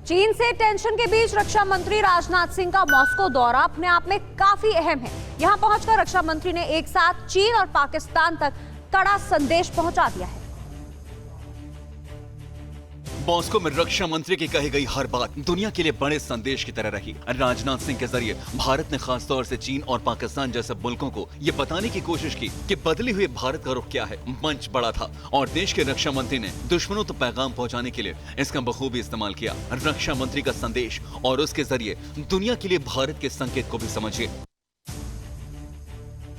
चीन से टेंशन के बीच रक्षा मंत्री राजनाथ सिंह का मॉस्को दौरा अपने आप में काफी अहम है। यहां पहुंचकर रक्षा मंत्री ने एक साथ चीन और पाकिस्तान तक कड़ा संदेश पहुंचा दिया है। मॉस्को में रक्षा मंत्री की कही गई हर बात दुनिया के लिए बड़े संदेश की तरह रही। राजनाथ सिंह के जरिए भारत ने खास तौर से चीन और पाकिस्तान जैसे मुल्कों को ये बताने की कोशिश की कि बदले हुए भारत का रुख क्या है। मंच बड़ा था और देश के रक्षा मंत्री ने दुश्मनों तक पैगाम पहुंचाने के लिए इसका बखूबी इस्तेमाल किया। रक्षा मंत्री का संदेश और उसके जरिए दुनिया के लिए भारत के संकेत को भी समझिए।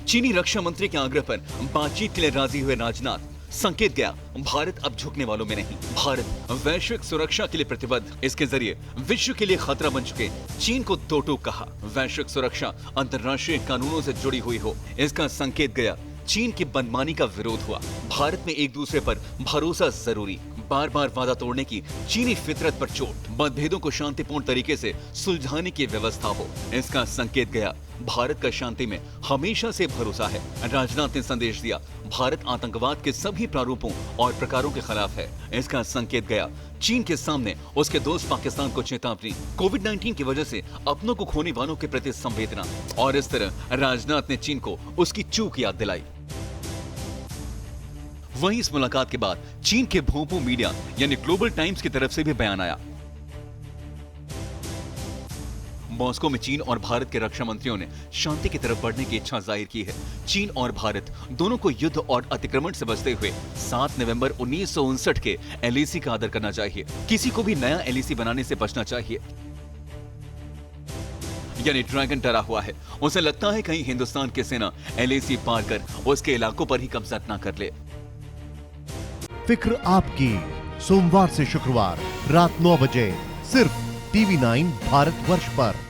चीनी रक्षा मंत्री के आग्रह पर बातचीत के लिए राजी हुए राजनाथ। संकेत गया, भारत अब झुकने वालों में नहीं, भारत वैश्विक सुरक्षा के लिए प्रतिबद्ध। इसके जरिए विश्व के लिए खतरा बन चुके चीन को दो टूक कहा। वैश्विक सुरक्षा अंतर्राष्ट्रीय कानूनों से जुड़ी हुई हो, इसका संकेत गया। चीन की मनमानी का विरोध हुआ। भारत में एक दूसरे पर भरोसा जरूरी। बार बार वादा तोड़ने की चीनी फितरत पर चोट। मतभेदों को शांतिपूर्ण तरीके से सुलझाने की व्यवस्था हो, इसका संकेत गया। भारत का शांति में हमेशा से भरोसा है। राजनाथ ने संदेश दिया, भारत आतंकवाद के सभी प्रारूपों और प्रकारों के खिलाफ है, इसका संकेत गया। चीन के सामने उसके दोस्त पाकिस्तान को चेतावनी। कोविड-19 की वजह से अपनों को खोने वालों के प्रति संवेदना। और इस तरह राजनाथ ने चीन को उसकी चूक याद दिलाई। वहीं इस मुलाकात के बाद चीन के भोंपू मीडिया यानी ग्लोबल टाइम्स की तरफ से भी बयान आया। मॉस्को में चीन और भारत के रक्षा मंत्रियों ने शांति की तरफ बढ़ने की इच्छा जाहिर की है। चीन और भारत दोनों को युद्ध और अतिक्रमण से बचते हुए 7 नवंबर 1959 के एलएसी का आदर करना चाहिए। किसी को भी नया एलएसी बनाने से बचना चाहिए। यानी ड्रैगन डरा हुआ है, उसे लगता है कहीं हिंदुस्तान की सेना एलएसी पार कर उसके इलाकों पर ही कब्जा न कर ले। फिक्र आपकी, सोमवार से शुक्रवार रात 9 बजे सिर्फ टीवी 9 भारतवर्ष पर।